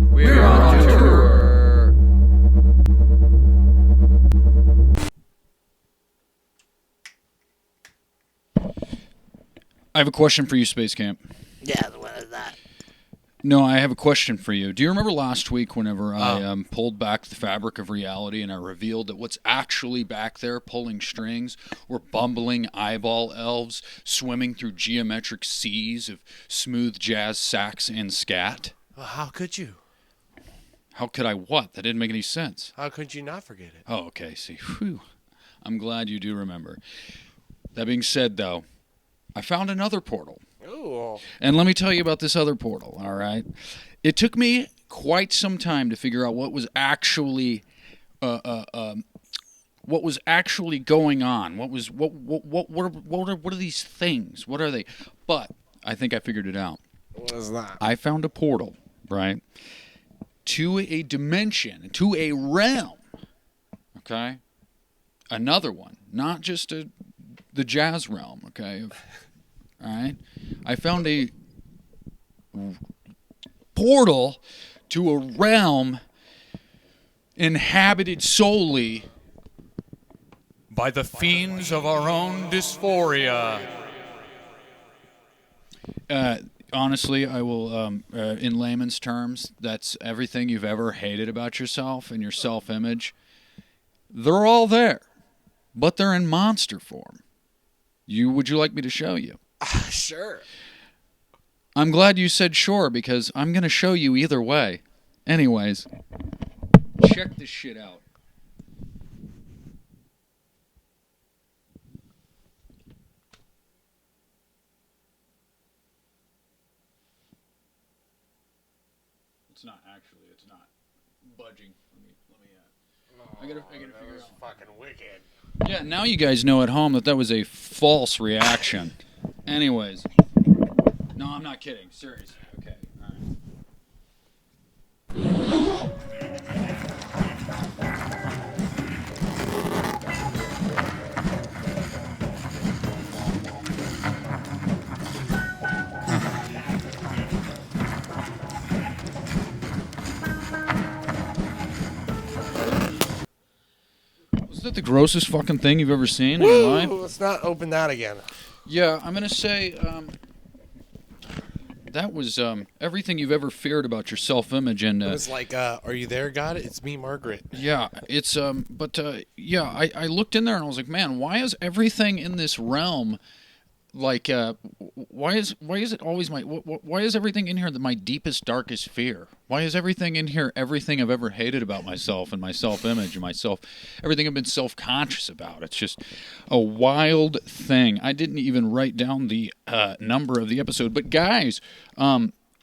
We're on tour. I have a question for you, Space Camp. Yeah, what is that? No, I have a question for you. Do you remember last week whenever I pulled back the fabric of reality and I revealed that what's actually back there pulling strings were bumbling eyeball elves swimming through geometric seas of smooth jazz sax and scat? Well, how could you? How could I what? That didn't make any sense. How could you not forget it? Oh, okay. See, whew. I'm glad you do remember. That being said, though, I found another portal. Ooh. And let me tell you about this other portal, all right? It took me quite some time to figure out what was actually going on. What are these things? What are they? But I think I figured it out. What is that? I found a portal, right? To a dimension, to a realm. Okay? Another one, not just the jazz realm, okay? All right? I found a portal to a realm inhabited solely by the fiends of our own dysphoria. Honestly, I will, in layman's terms, that's everything you've ever hated about yourself and your self-image. They're all there, but they're in monster form. Would you like me to show you? Sure. I'm glad you said sure, because I'm going to show you either way. Anyways, check this shit out. It's not budging. I gotta figure it out. Fucking wicked. Yeah, now you guys know at home that was a false reaction. Anyways. No, I'm not kidding. Seriously. Okay. All Was that the grossest fucking thing you've ever seen in your life? Let's not open that again. Yeah, I'm going to say that was everything you've ever feared about your self-image. And It was like, are you there, God? It's me, Margaret. yeah, it's yeah, I looked in there and I was like, man, why is everything in this realm like why is it always why is everything in here my deepest, darkest fear? Why is everything in here everything I've ever hated about myself and my self-image and everything I've been self-conscious about? It's just a wild thing. I didn't even write down the number of the episode, but guys,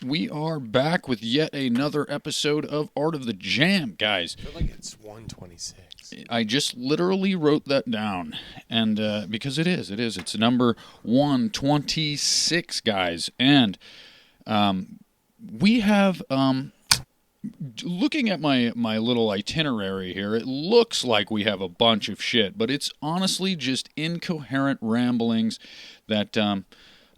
we are back with yet another episode of Art of the Jam, guys. I feel like it's 126. I just literally wrote that down, and because it's number 126, guys, and we have looking at my little itinerary here, it looks like we have a bunch of shit, but it's honestly just incoherent ramblings that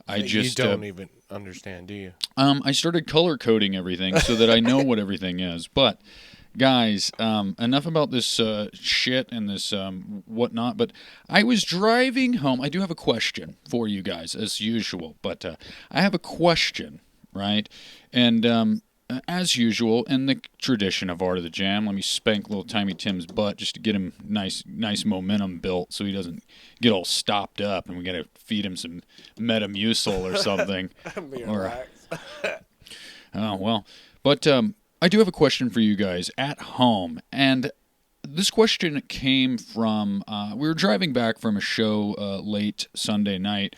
I just you don't even understand, do you? I started color coding everything so that I know what everything is, but. Guys, enough about this shit and this whatnot, but I was driving home. I do have a question for you guys, as usual, but I have a question, right? And as usual, in the tradition of Art of the Jam, let me spank little Tiny Tim's butt just to get him nice momentum built so he doesn't get all stopped up, and we got to feed him some Metamucil or something. Oh, well, but... I do have a question for you guys at home, and this question came from, we were driving back from a show late Sunday night,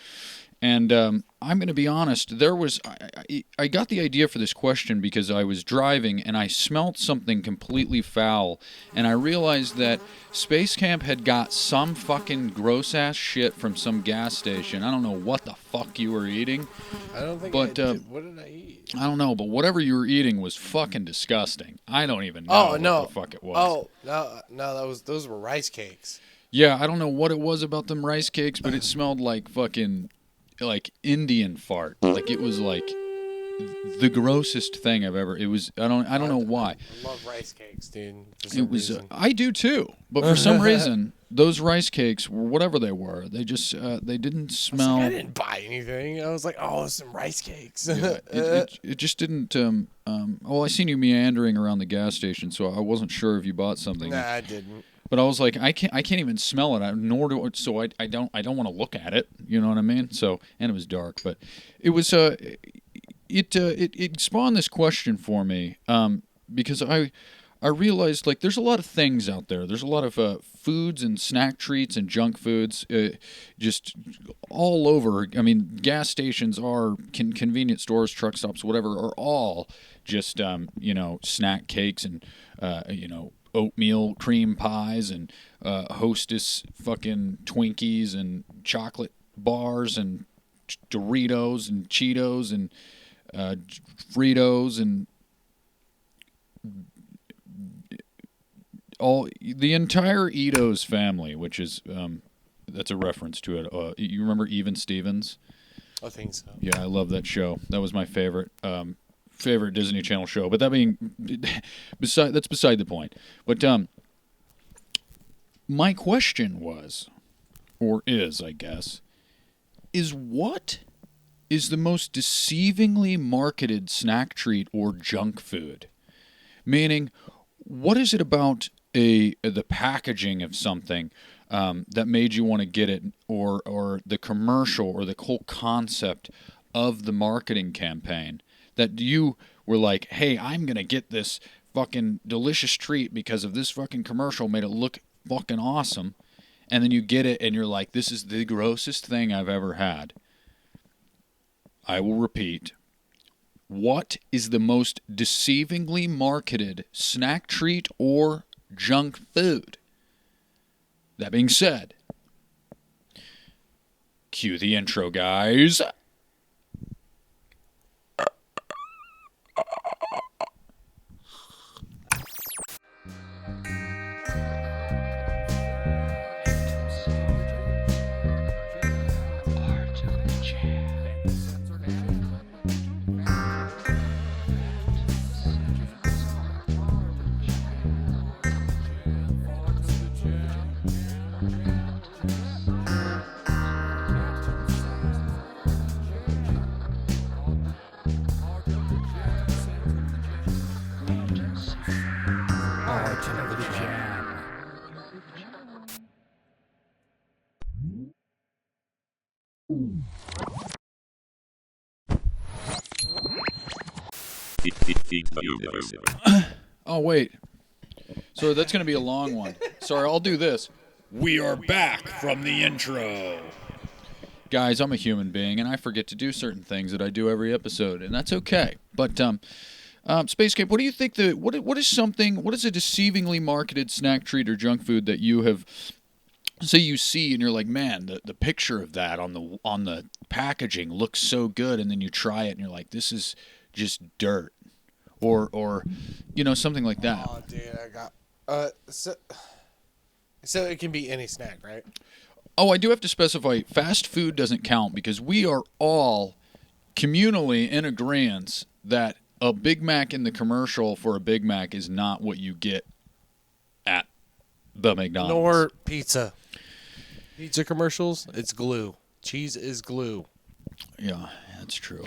and I'm going to be honest, I got the idea for this question because I was driving and I smelt something completely foul, and I realized that Space Camp had got some fucking gross-ass shit from some gas station. I don't know what the fuck you were eating. I don't think but, I did. What did I eat? I don't know, but whatever you were eating was fucking disgusting. I don't even know what the fuck it was. Oh, no, those were rice cakes. Yeah, I don't know what it was about them rice cakes, but it smelled like fucking, like Indian fart. Like it was like the grossest thing I've ever. It was. I don't know why. I love rice cakes, dude. For some It was. reason. I do too, but for some reason, those rice cakes, whatever they were, they just they didn't smell. I didn't buy anything. I was like, oh, some rice cakes. Yeah, it just didn't. Well, I seen you meandering around the gas station, so I wasn't sure if you bought something. Nah, I didn't. But I was like, I can't even smell it. Nor do so I don't want to look at it. You know what I mean? So, and it was dark, but it was it spawned this question for me because I realized like there's a lot of things out there. There's a lot of foods and snack treats and junk foods just all over. I mean, gas stations are convenience stores, truck stops, whatever, are all just snack cakes and oatmeal cream pies and Hostess fucking Twinkies and chocolate bars and Doritos and Cheetos and Fritos and all the entire Eatos family, which is that's a reference to it. You remember Even Stevens? I think so. Yeah, I love that show. That was my favorite Disney Channel show. But that being that's beside the point. But my question was, or is, I guess, is what is the most deceivingly marketed snack treat or junk food? Meaning, what is it about the packaging of something that made you want to get it, or the commercial, or the whole concept of the marketing campaign that you were like, hey, I'm going to get this fucking delicious treat because of this fucking commercial made it look fucking awesome. And then you get it and you're like, this is the grossest thing I've ever had. I will repeat. What is the most deceivingly marketed snack treat or junk food? That being said, cue the intro, guys. Oh, wait. So that's going to be a long one. Sorry, I'll do this. We are back from the intro. Guys, I'm a human being, and I forget to do certain things that I do every episode, and that's okay. But, Space Cape, what do you think what is a deceivingly marketed snack treat or junk food that you have, say you see and you're like, man, the picture of that on the packaging looks so good, and then you try it and you're like, this is just dirt. Or something like that. Oh, dude, I got so it can be any snack, right? Oh, I do have to specify, fast food doesn't count because we are all communally in agreement that a Big Mac in the commercial for a Big Mac is not what you get at the McDonald's. Nor pizza. Pizza commercials, it's glue. Cheese is glue. Yeah, that's true.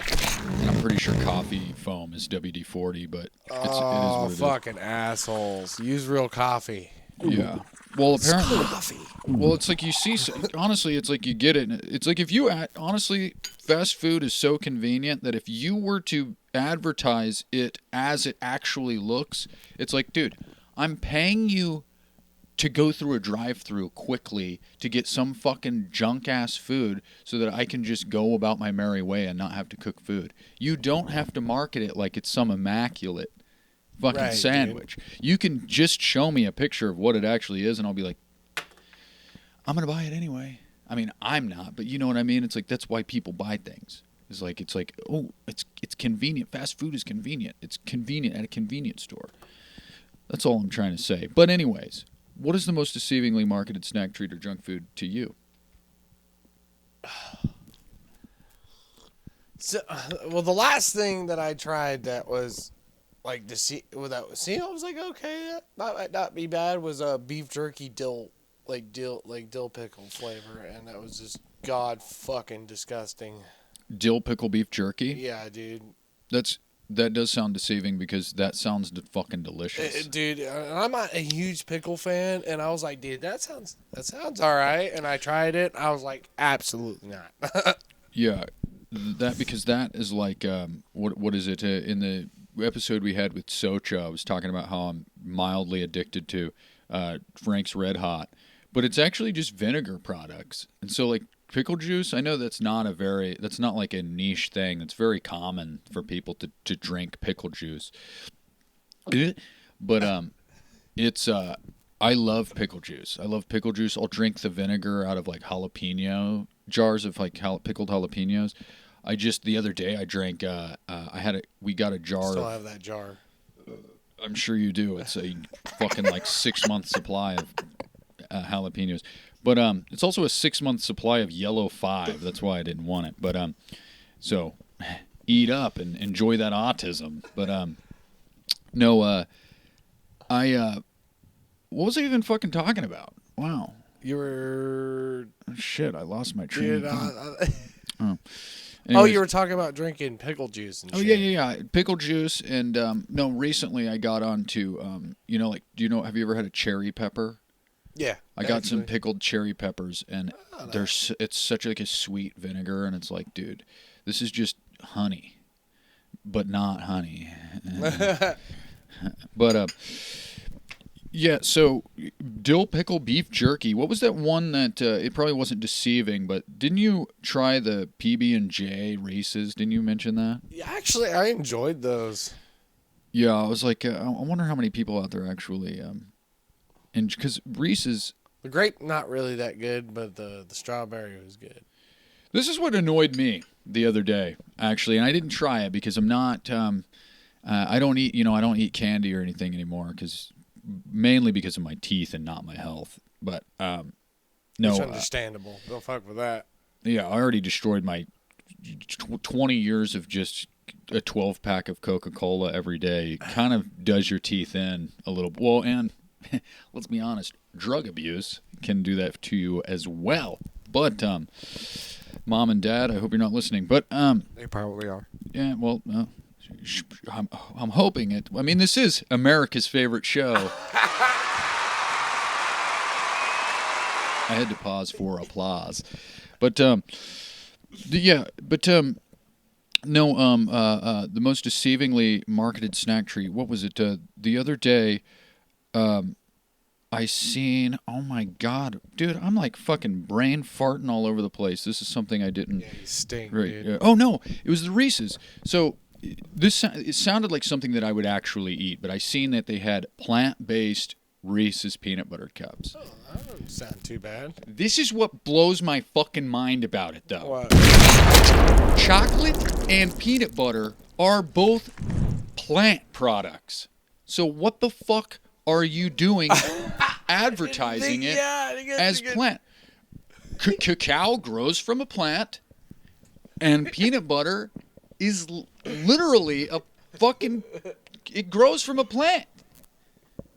And I'm pretty sure coffee foam is WD-40, but it is what it is. Fucking assholes. Use real coffee. Yeah. Well, apparently. Coffee. Well, it's like you see. Honestly, it's like you get it. It's like if you honestly, fast food is so convenient that if you were to advertise it as it actually looks, it's like, dude, I'm paying you to go through a drive-through quickly to get some fucking junk-ass food so that I can just go about my merry way and not have to cook food. You don't have to market it like it's some immaculate fucking sandwich. Dude. You can just show me a picture of what it actually is, and I'll be like, I'm going to buy it anyway. I mean, I'm not, but you know what I mean? It's like, that's why people buy things. It's like, oh, it's convenient. Fast food is convenient. It's convenient at a convenience store. That's all I'm trying to say. But anyways, what is the most deceivingly marketed snack treat or junk food to you? So, well, the last thing that I tried that was like without see, I was like, okay, that might not be bad. Was a beef jerky dill pickle flavor, and that was just god fucking disgusting. Dill pickle beef jerky. Yeah, dude. That does sound deceiving because that sounds fucking delicious. Dude, I'm not a huge pickle fan, and I was like, dude, that sounds all right. And I tried it. I was like, absolutely not. Yeah, because that is like what is it in the episode we had with Socha? I was talking about how I'm mildly addicted to Frank's Red Hot, but it's actually just vinegar products. And so like pickle juice, I know that's not like a niche thing. That's very common for people to drink pickle juice. But it's I love pickle juice. I love pickle juice. I'll drink the vinegar out of like jalapeno jars of like pickled jalapenos. The other day I drank we got a jar. Still have that jar. I'm sure you do. It's a fucking like 6-month supply of jalapenos. But it's also a 6-month supply of Yellow 5. That's why I didn't want it. But so eat up and enjoy that autism. But no, what was I even fucking talking about? Wow. You were Shit, I lost my train. dude. Oh. Oh, Anyways. you were talking about drinking pickle juice and Oh shit. yeah. Pickle juice and no. Recently, I got onto have you ever had a cherry pepper? Yeah. I got actually. some pickled cherry peppers, and it's such like a sweet vinegar, and it's like, dude, this is just honey, but not honey. But yeah. So dill pickle beef jerky. What was that one that it probably wasn't deceiving, but didn't you try the PB&J Reese's? Didn't you mention that? Yeah, actually, I enjoyed those. Yeah, I was like, I wonder how many people out there actually, and because Reese's. The grape, not really that good, but the strawberry was good. This is what annoyed me the other day, actually, and I didn't try it because I'm not. I don't eat candy or anything anymore mainly because of my teeth and not my health. But no, It's understandable. Don't fuck with that. Yeah, I already destroyed my 20 years of just a 12-pack of Coca-Cola every day. It kind of does your teeth in a little. Well, and let's be honest, drug abuse can do that to you as well. But Mom and Dad, I hope you're not listening. But They probably are. yeah, well, I'm hoping it. I mean, this is America's favorite show. I had to pause for applause, but no, the most deceivingly marketed snack treat. What was it? The other day, I seen. Oh my god, dude! I'm like fucking brain farting all over the place. This is something I didn't. Yeah, you stink, Right. dude. Oh no, it was the Reese's. So it sounded like something that I would actually eat, but I seen that they had plant-based Reese's peanut butter cups. Oh, that doesn't sound too bad. This is what blows my fucking mind about it, though. What? Chocolate and peanut butter are both plant products. So what the fuck are you doing advertising it as plant? Cacao grows from a plant, and peanut butter is literally a fucking... It grows from a plant.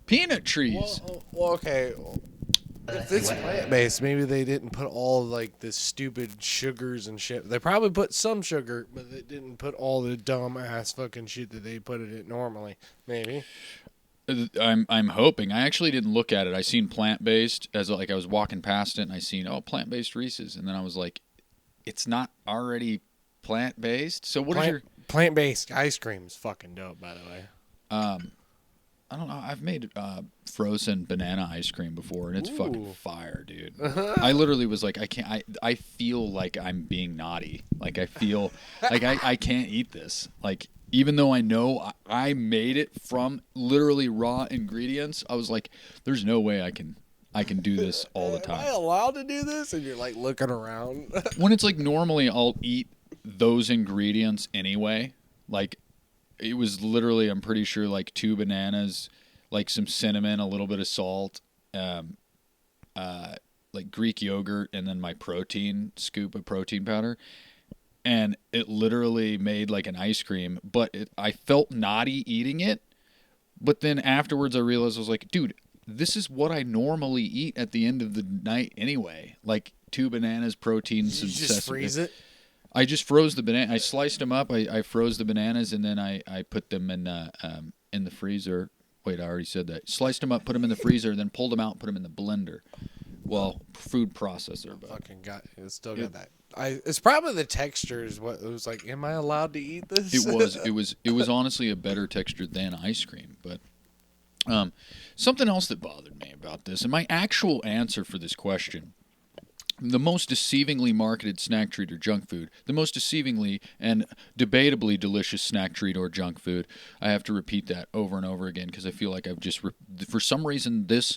Peanut trees. Well, okay. If it's plant-based, maybe they didn't put all like the stupid sugars and shit. They probably put some sugar, but they didn't put all the dumb-ass fucking shit that they put in it normally. Maybe. I'm hoping. I actually didn't look at it. I seen plant-based as like I was walking past it, and I seen plant-based Reese's, and then I was like, it's not already plant-based. So what is your plant-based ice cream is fucking dope, by the way. I don't know. I've made frozen banana ice cream before, and it's fucking Ooh. fire, dude. I literally was like, I can't. I feel like I'm being naughty. Like I feel like I can't eat this. Like even though I know I made it from literally raw ingredients, I was like, there's no way I can do this all the Am I time. allowed to do this? And you're like looking around. When it's like normally I'll eat those ingredients anyway. Like it was literally, I'm pretty sure, like 2 bananas, like some cinnamon, a little bit of salt, like Greek yogurt, and then my protein scoop of protein powder. and it literally made like an ice cream, but I felt naughty eating it. But then afterwards I realized, I was like, dude, this is what I normally eat at the end of the night anyway. Like 2 bananas, protein, some You just sesame. freeze it? I just froze the banana. I sliced them up. I froze the bananas, and then I put them in the freezer. Wait, I already said that. Sliced them up, put them in the freezer, then pulled them out and put them in the blender. Well, food processor. But Fucking got it. Still got that. It's probably the texture is what it was like. Am I allowed to eat this? it was honestly a better texture than ice cream. But something else that bothered me about this, and my actual answer for this question. The most deceivingly marketed snack treat or junk food, the most deceivingly and debatably delicious snack treat or junk food. I have to repeat that over and over again because I feel like I've just, for some reason, this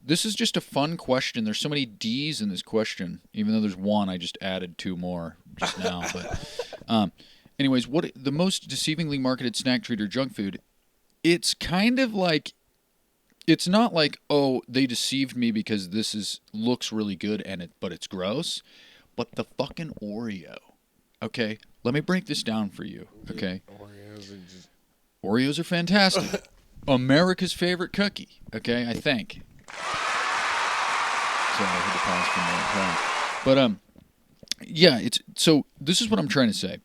is just a fun question. There's so many D's in this question, even though there's one. I just added 2 more just now. But anyways, what the most deceivingly marketed snack treat or junk food? It's kind of like. It's not like, oh, they deceived me because this looks really good but it's gross. But the fucking Oreo. Okay? Let me break this down for you. Okay? Oreos are fantastic. America's favorite cookie. Okay, I think. Sorry, I had to pause for a minute. But yeah, so this is what I'm trying to say.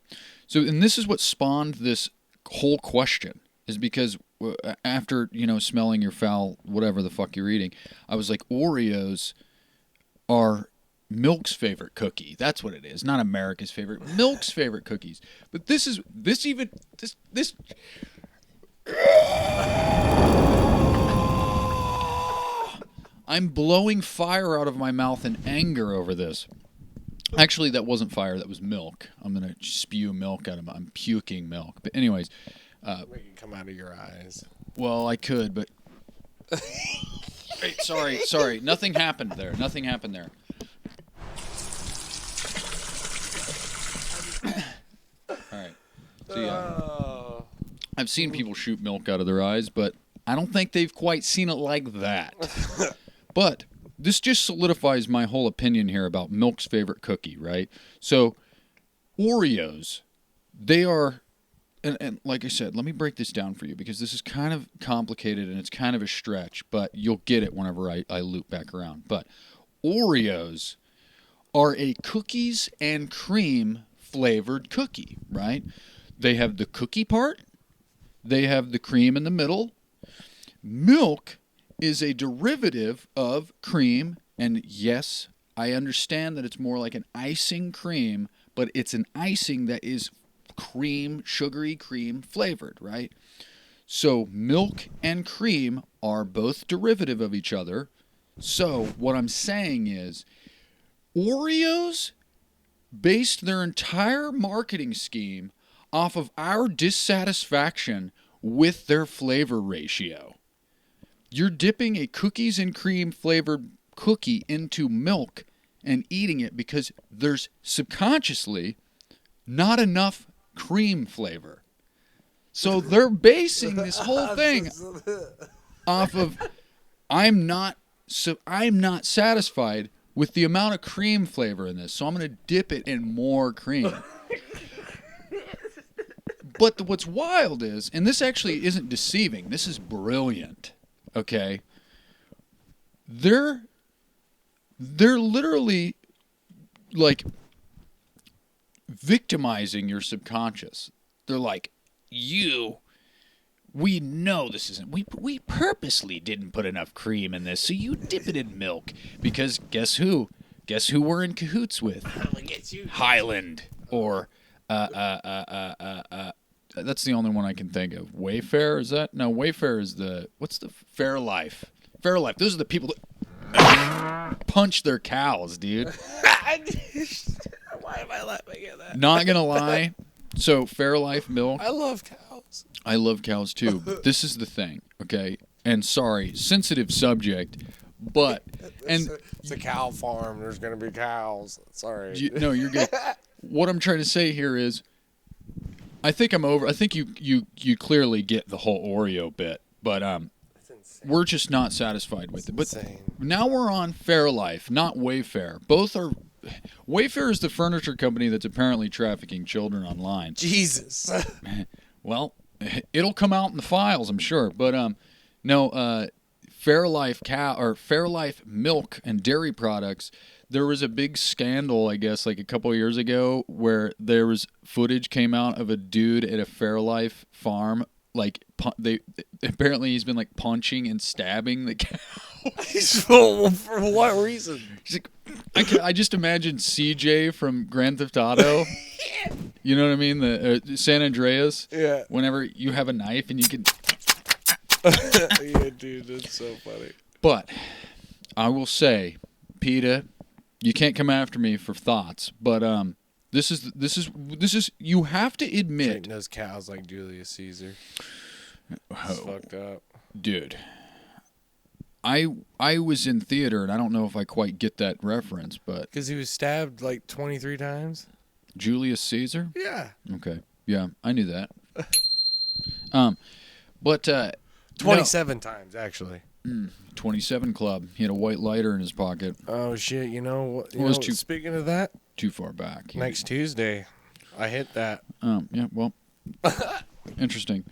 So, and this is what spawned this whole question, is because after, smelling your foul, whatever the fuck you're eating, I was like, Oreos are Milk's favorite cookie. That's what it is. Not America's favorite. Milk's favorite cookies. But this. I'm blowing fire out of my mouth in anger over this. Actually, that wasn't fire. That was milk. I'm going to spew milk out of I'm puking milk. But anyways. Make it come out of your eyes. Well, I could, but... Wait, sorry. Nothing happened there. All right. So, yeah. I've seen people shoot milk out of their eyes, but I don't think they've quite seen it like that. But this just solidifies my whole opinion here about Milk's favorite cookie, right? So, Oreos, they are... And like I said, let me break this down for you because this is kind of complicated and it's kind of a stretch, but you'll get it whenever I loop back around. But Oreos are a cookies and cream flavored cookie, right? They have the cookie part. They have the cream in the middle. Milk is a derivative of cream. And yes, I understand that it's more like an icing cream, but it's an icing that is sugary cream flavored, right? So milk and cream are both derivative of each other. So what I'm saying is Oreos based their entire marketing scheme off of our dissatisfaction with their flavor ratio. You're dipping a cookies and cream flavored cookie into milk and eating it because there's subconsciously not enough cream flavor. So they're basing this whole thing off of I'm not satisfied with the amount of cream flavor in this, so I'm going to dip it in more cream. But what's wild is, and this actually isn't deceiving, this is brilliant, okay? They're literally like victimizing your subconscious. They're like, we know this isn't, we purposely didn't put enough cream in this, so you dip it in milk. Because guess who we're in cahoots with? Highland. Or, that's the only one I can think of. Wayfair, is that? No, Wayfair is what's the Fairlife? Fairlife, those are the people that punch their cows, dude. Why am I laughing at that? Not gonna lie. So Fairlife milk. I love cows. I love cows too. But this is the thing, okay? And sorry, sensitive subject, but it's a cow farm. There's gonna be cows. Sorry. No, you're good. What I'm trying to say here is, I think you clearly get the whole Oreo bit, but we're just not satisfied with it. But now we're on Fairlife, not Wayfair. Both are Wayfair is the furniture company that's apparently trafficking children online. Jesus. Well, it'll come out in the files, I'm sure. But no, Fairlife milk and dairy products. There was a big scandal, I guess, like a couple of years ago, where there was footage came out of a dude at a Fairlife farm. Like apparently he's been like punching and stabbing the cow. For what reason? He's like, I just imagine CJ from Grand Theft Auto. You know what I mean? The San Andreas. Yeah. Whenever you have a knife and you can. Yeah, dude, that's so funny. But I will say, PETA, you can't come after me for thoughts. But this is you have to admit. Treating those cows like Julius Caesar. It's fucked up, dude. I was in theater, and I don't know if I quite get that reference, but because he was stabbed like 23 times. Julius Caesar? Yeah. Okay. Yeah, I knew that. But 27 times actually. 27 Club. He had a white lighter in his pocket. Oh shit! You know what? Speaking of that, too far back. Next Tuesday, I hit that. Yeah. Well, interesting.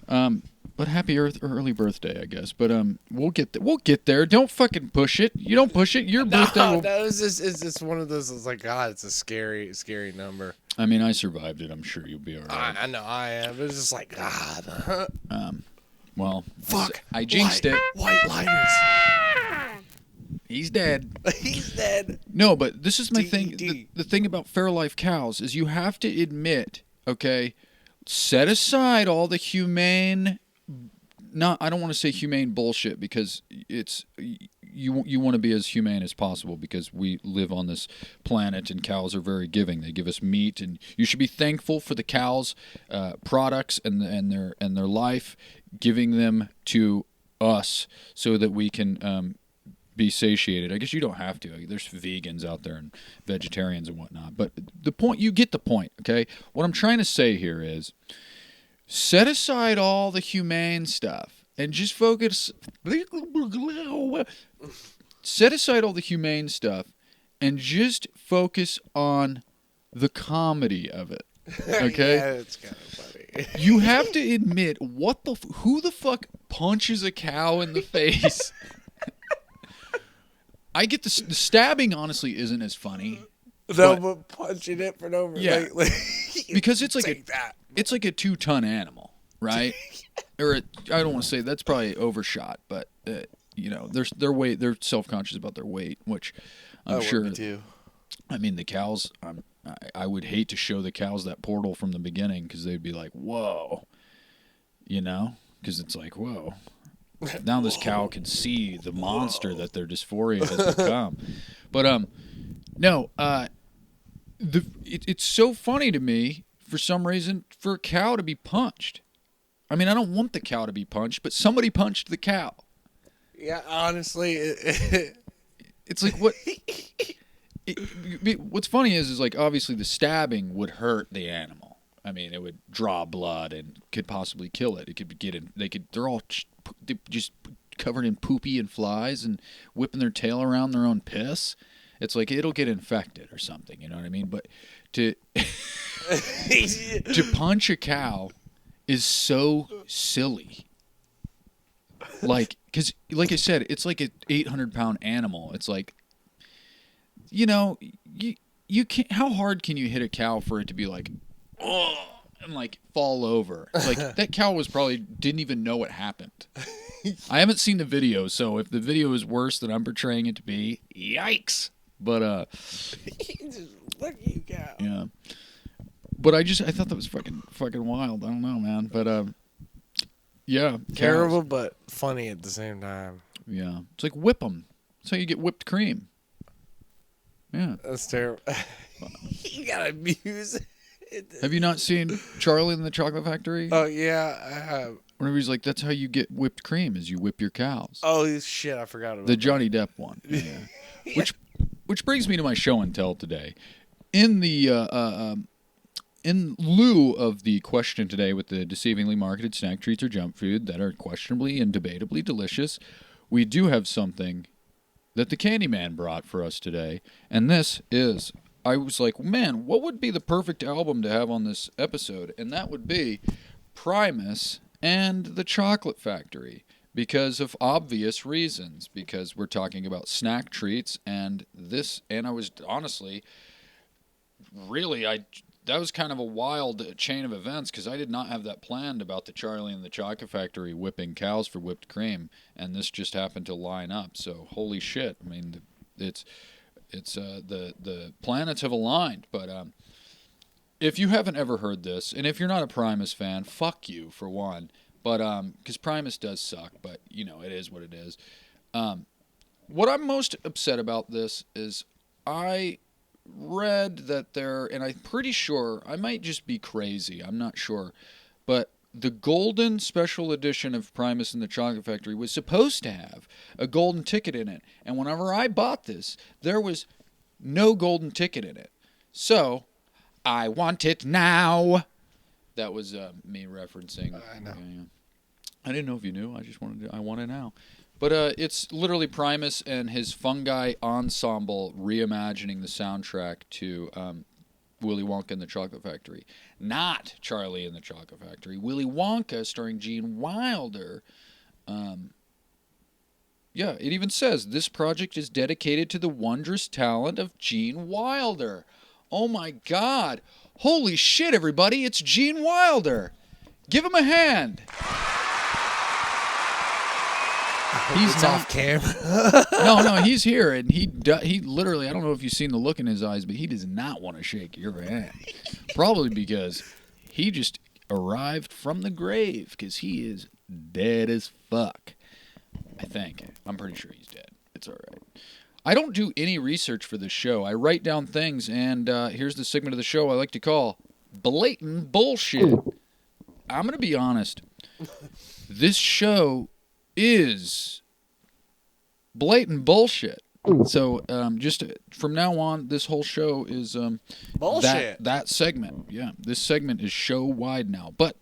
But happy early birthday, I guess. But we'll get there. Don't fucking push it. You don't push it. Your birthday. No, it's just one of those. It's like, God, it's a scary number. I mean, I survived it. I'm sure you'll be all right. I know I am. It's just like, God. Well, fuck. I jinxed it. White lighters. He's dead. He's dead. No, but this is my thing. D. The thing about Fairlife cows is you have to admit, okay, set aside all the humane. I don't want to say humane bullshit because it's you want to be as humane as possible because we live on this planet and cows are very giving. They give us meat, and you should be thankful for the cows' products and their life, giving them to us so that we can be satiated. I guess you don't have to. There's vegans out there and vegetarians and whatnot. But the point, you get the point, okay? What I'm trying to say here is set aside all the humane stuff and just focus. Set aside all the humane stuff and just focus on the comedy of it. Okay? Yeah, it's kind of funny. You have to admit who the fuck punches a cow in the face? I get the stabbing. Honestly, isn't as funny. No, but punching it for no reason. Yeah, because it's like that. It's like a 2-ton animal, right? Or I don't want to say that's probably overshot, but they're self-conscious about their weight, which I'm sure. Me too. I mean, the cows. I would hate to show the cows that portal from the beginning because they'd be like, "Whoa," because it's like, "Whoa." Now this cow can see the monster that their dysphoria has become. But no, it's so funny to me for some reason for a cow to be punched. I mean, I don't want the cow to be punched, but somebody punched the cow. Yeah, honestly, it's like what. What's funny is like obviously the stabbing would hurt the animal. I mean, it would draw blood and could possibly kill it. It could get in. They're all just covered in poopy and flies and whipping their tail around their own piss. It's like it'll get infected or something. You know what I mean? But to punch a cow is so silly. Like, because like I said, it's like an 800-pound animal. It's like, you can't. How hard can you hit a cow for it to be like, oh, and like fall over? Like that cow didn't even know what happened. I haven't seen the video, so if the video is worse than I'm portraying it to be, yikes. But look at you, cow. Yeah. But I thought that was fucking wild. I don't know, man. But yeah, terrible but funny at the same time. Yeah, it's like whip them. That's how you get whipped cream. Yeah, that's terrible. You gotta abuse it. Have you not seen Charlie in the Chocolate Factory? Oh yeah, I have. Whenever he's like, that's how you get whipped cream, is you whip your cows. Oh shit, I forgot about the Johnny Depp one. Yeah. Yeah. Which brings me to my show and tell today. In the in lieu of the question today with the deceivingly marketed snack treats or junk food that are questionably and debatably delicious, we do have something that the Candyman brought for us today. And this is, I was like, man, what would be the perfect album to have on this episode? And that would be Primus and the Chocolate Factory, because of obvious reasons, because we're talking about snack treats, and I was honestly, really, that was kind of a wild chain of events, because I did not have that planned about the Charlie and the Chocolate Factory whipping cows for whipped cream, and this just happened to line up. So holy shit! I mean, it's the planets have aligned. But if you haven't ever heard this, and if you're not a Primus fan, fuck you for one. But because Primus does suck, but you know it is what it is. What I'm most upset about this is I read that and I'm pretty sure, I might just be crazy, I'm not sure, but the golden special edition of Primus and the Chocolate Factory was supposed to have a golden ticket in it, and whenever I bought this, there was no golden ticket in it. So, I want it now. That was me referencing. I know. I didn't know if you knew. I want it now. But it's literally Primus and his fungi ensemble reimagining the soundtrack to Willy Wonka and the Chocolate Factory. Not Charlie and the Chocolate Factory. Willy Wonka starring Gene Wilder. Yeah, it even says, this project is dedicated to the wondrous talent of Gene Wilder. Oh my God. Holy shit, everybody. It's Gene Wilder. Give him a hand. He's off cam. No, he's here, and he literally, I don't know if you've seen the look in his eyes, but he does not want to shake your hand. Probably because he just arrived from the grave, because he is dead as fuck. I think. I'm pretty sure he's dead. It's all right. I don't do any research for this show. I write down things, and here's the segment of the show I like to call Blatant Bullshit. I'm going to be honest. This show is blatant bullshit. So just from now on, this whole show is bullshit. That segment. Yeah, this segment is show wide now. But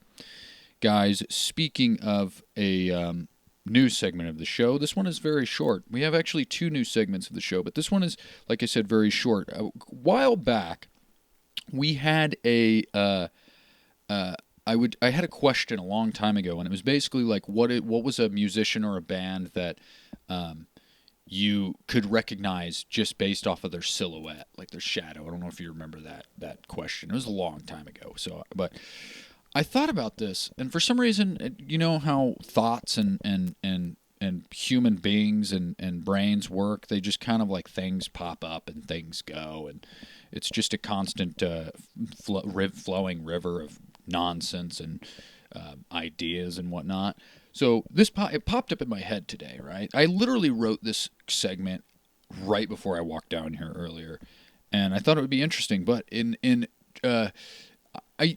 guys, speaking of a new segment of the show, this one is very short. We have actually 2 new segments of the show, but this one is, like I said, very short. A while back, we had I had a question a long time ago, and it was basically like, what was a musician or a band that you could recognize just based off of their silhouette, like their shadow? I don't know if you remember that question. It was a long time ago. So, but I thought about this, and for some reason, you know how thoughts and human beings and brains work. They just kind of like things pop up and things go, and it's just a constant flowing river of nonsense and ideas and whatnot. So it popped up in my head today, right? I literally wrote this segment right before I walked down here earlier, and I thought it would be interesting. But I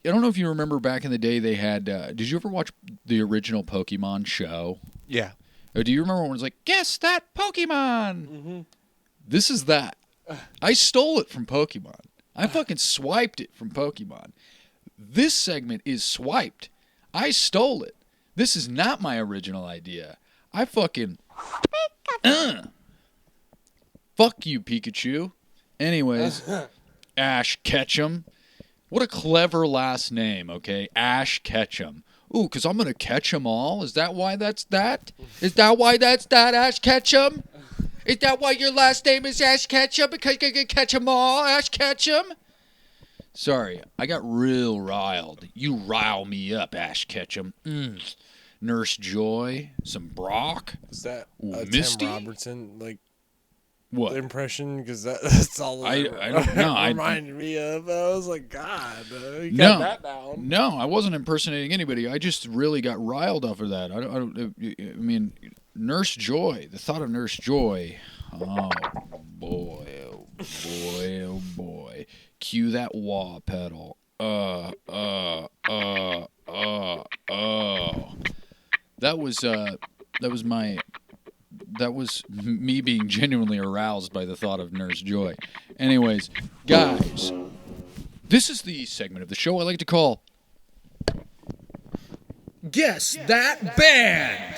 don't know if you remember back in the day they had. Did you ever watch the original Pokemon show? Yeah. Or do you remember when it was like, guess that Pokemon? Mm-hmm. This is that. I stole it from Pokemon. I fucking swiped it from Pokemon. This segment is swiped. I stole it. This is not my original idea. I fucking... Fuck you, Pikachu. Anyways, Ash Ketchum. What a clever last name, okay? Ash Ketchum. Ooh, because I'm going to catch them all? Is that why that's that? Is that why that's that, Ash Ketchum? Is that why your last name is Ash Ketchum? Because you can catch them all, Ash Ketchum? Sorry, I got real riled. You rile me up, Ash Ketchum. Nurse Joy, some Brock. Is that Misty? Tim Robertson, like, what impression? Because that's all I don't know. reminded me of. I was like, God, you got that down. No, I wasn't impersonating anybody. I just really got riled off of that. I mean, Nurse Joy. The thought of Nurse Joy. Oh boy, oh boy, oh boy. Cue that wah pedal. That was me being genuinely aroused by the thought of Nurse Joy. Anyways, guys, this is the segment of the show I like to call Guess That Band.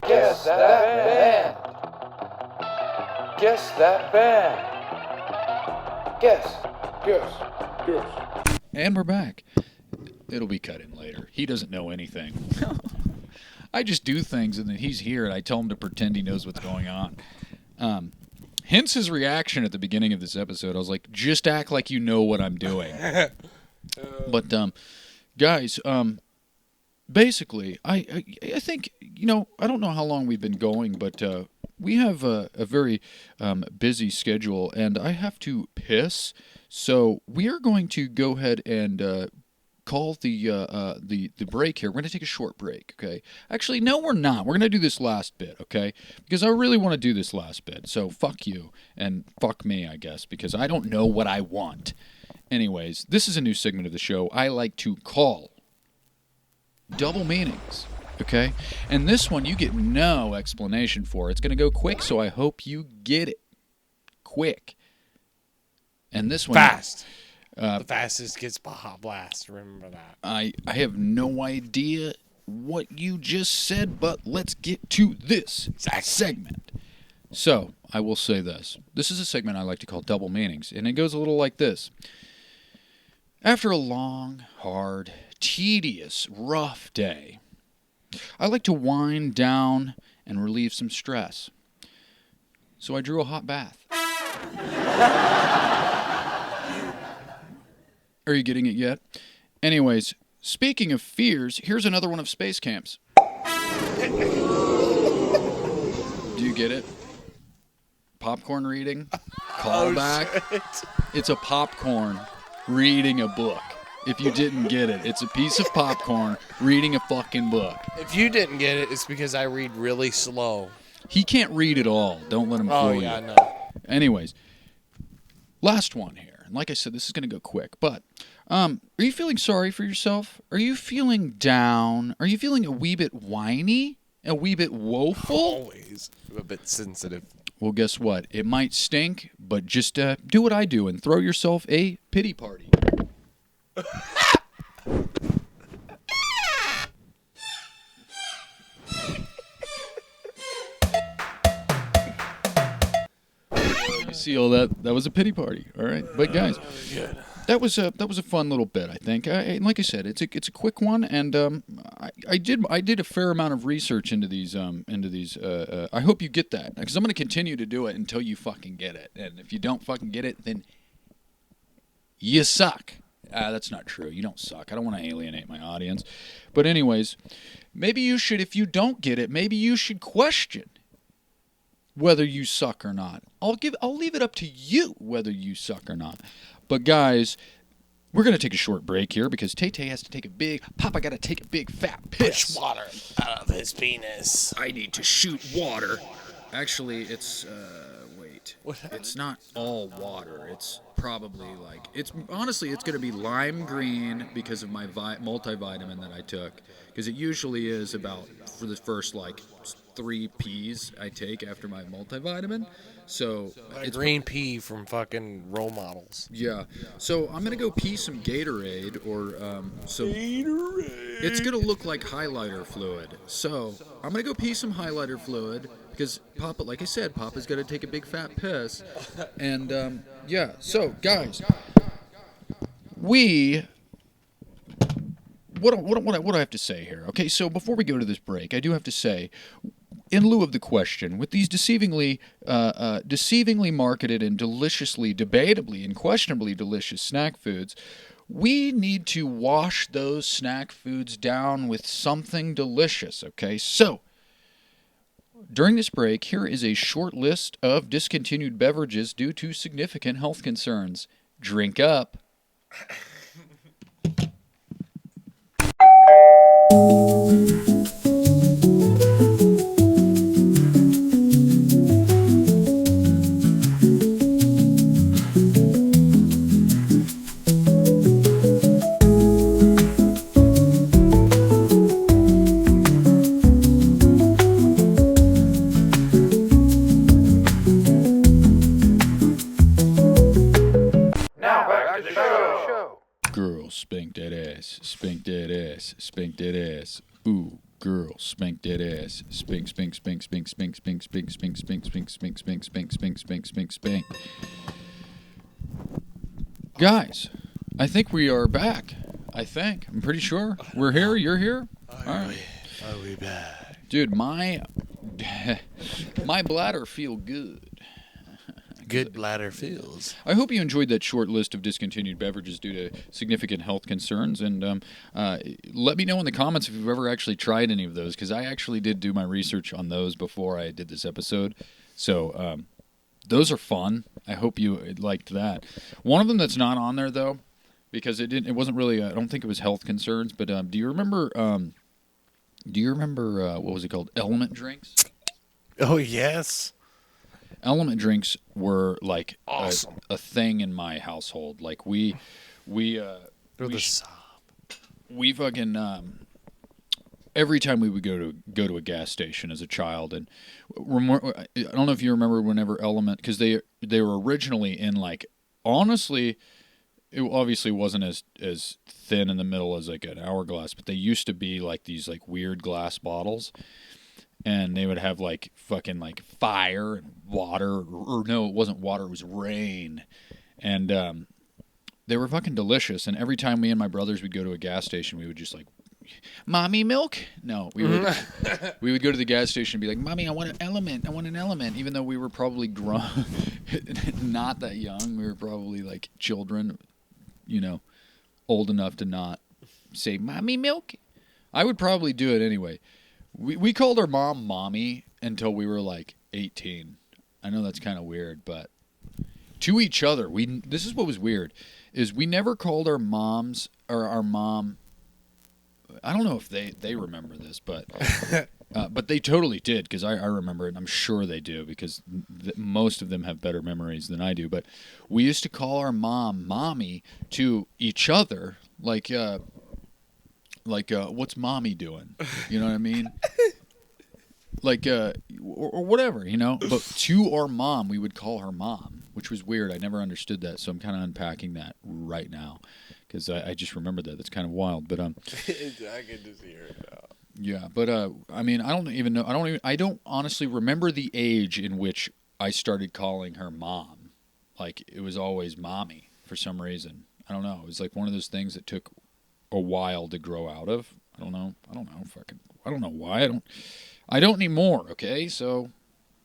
Guess that band. Guess that band. Guess. And we're back. It'll be cut in later. He doesn't know anything. I just do things and then he's here and I tell him to pretend he knows what's going on. Hence his reaction at the beginning of this episode. I was like, just act like you know what I'm doing. But, guys, basically, I think, I don't know how long we've been going, but we have a very busy schedule, and I have to piss. So we are going to go ahead and call the break here. We're going to take a short break, okay? Actually, no, we're not. We're going to do this last bit, okay? Because I really want to do this last bit. So fuck you, and fuck me, I guess, because I don't know what I want. Anyways, this is a new segment of the show I like to call Double Meanings, okay? And this one you get no explanation for. It's going to go quick, so I hope you get it quick. And this one... Fast. The fastest gets Baja Blast. Remember that. I have no idea what you just said, but let's get to this segment. So, I will say this. This is a segment I like to call Double Meanings, and it goes a little like this. After a long, hard, tedious, rough day, I like to wind down and relieve some stress. So I drew a hot bath. Are you getting it yet? Anyways, speaking of fears, here's another one of space camps. Do you get it? Popcorn reading? Callback? It's a popcorn reading a book. If you didn't get it, it's a piece of popcorn reading a fucking book. If you didn't get it, it's because I read really slow. He can't read at all. Don't let him fool you. Oh, yeah, I know. Anyways, last one here. And like I said, this is going to go quick. But are you feeling sorry for yourself? Are you feeling down? Are you feeling a wee bit whiny? A wee bit woeful? Always. I'm a bit sensitive. Well, guess what? It might stink, but just do what I do and throw yourself a pity party. You see all that? That was a pity party, all right? But guys, that was a fun little bit, I think. Like I said, it's a quick one, and I did a fair amount of research into these. I hope you get that, because I'm going to continue to do it until you fucking get it. And if you don't fucking get it, then you suck. That's not true. You don't suck. I don't want to alienate my audience. But anyways, maybe you should, if you don't get it, maybe you should question whether you suck or not. I'll leave it up to you whether you suck or not. But guys, we're going to take a short break here because Tay-Tay has to take Papa got to take a big fat piss. Push water out of his penis. I need to shoot water. Actually, it's, wait. It's not all water. It's probably honestly, it's going to be lime green because of my multivitamin that I took. Because it usually is about, for the first, 3 P's I take after my multivitamin. So it's green pea from fucking role models. Yeah. So I'm gonna go pee some Gatorade or Gatorade. It's gonna look like highlighter fluid. So I'm gonna go pee some highlighter fluid because Papa, like I said, Papa's gotta take a big fat piss. And yeah. So guys, what do I have to say here? Okay. So before we go to this break, I do have to say, in lieu of the question, with these deceivingly marketed and debatably and questionably delicious snack foods, we need to wash those snack foods down with something delicious, okay? So, during this break, here is a short list of discontinued beverages due to significant health concerns. Drink up. Girl, spank that ass, spank that ass, spank that ass. Ooh, girl, spank that ass. Spank, spank, spank, spank, spank, spank, spank, spank, spank, spank, spank, spank, spank, spank, spank, spank, spank. Guys, I think we are back. I think. I'm pretty sure. We're here. You're here. All right. Are we back? Dude, my bladder feel good. Good bladder feels. I hope you enjoyed that short list of discontinued beverages due to significant health concerns. And let me know in the comments if you've ever actually tried any of those, because I actually did do my research on those before I did this episode. So those are fun. I hope you liked that. One of them that's not on there, though, because it wasn't really, I don't think it was health concerns, but do you remember what was it called? Element drinks? Oh, yes. Element drinks were like awesome. a thing in my household. Like we fucking every time we would go to a gas station as a child, and I don't know if you remember whenever Element, because they were originally in, like, honestly, it obviously wasn't as thin in the middle as like an hourglass, but they used to be like these like weird glass bottles. And they would have like fucking like fire and water, or no, it wasn't water, it was rain. And they were fucking delicious. And every time me and my brothers would go to a gas station, we would just like, Mommy, milk? No, we would we would go to the gas station and be like, Mommy, I want an element, even though we were probably grown, not that young. We were probably like children, old enough to not say, Mommy, milk? I would probably do it anyway. We called our mom Mommy until we were like 18. I know that's kind of weird, but to each other, this is what was weird, is we never called our moms or our mom. I don't know if they remember this, but they totally did, because I remember it, and I'm sure they do, because most of them have better memories than I do. But we used to call our mom Mommy to each other, like what's Mommy doing? You know what I mean? Like, or whatever, But to our mom, we would call her Mom, which was weird. I never understood that, so I'm kind of unpacking that right now, because I just remembered that. That's kind of wild, but I can just hear it now. Yeah, but I mean, I don't even know. I don't honestly remember the age in which I started calling her Mom. Like, it was always Mommy for some reason. I don't know. It was like one of those things that took a while to grow out of. I don't know. I don't know why. I don't anymore. Okay, so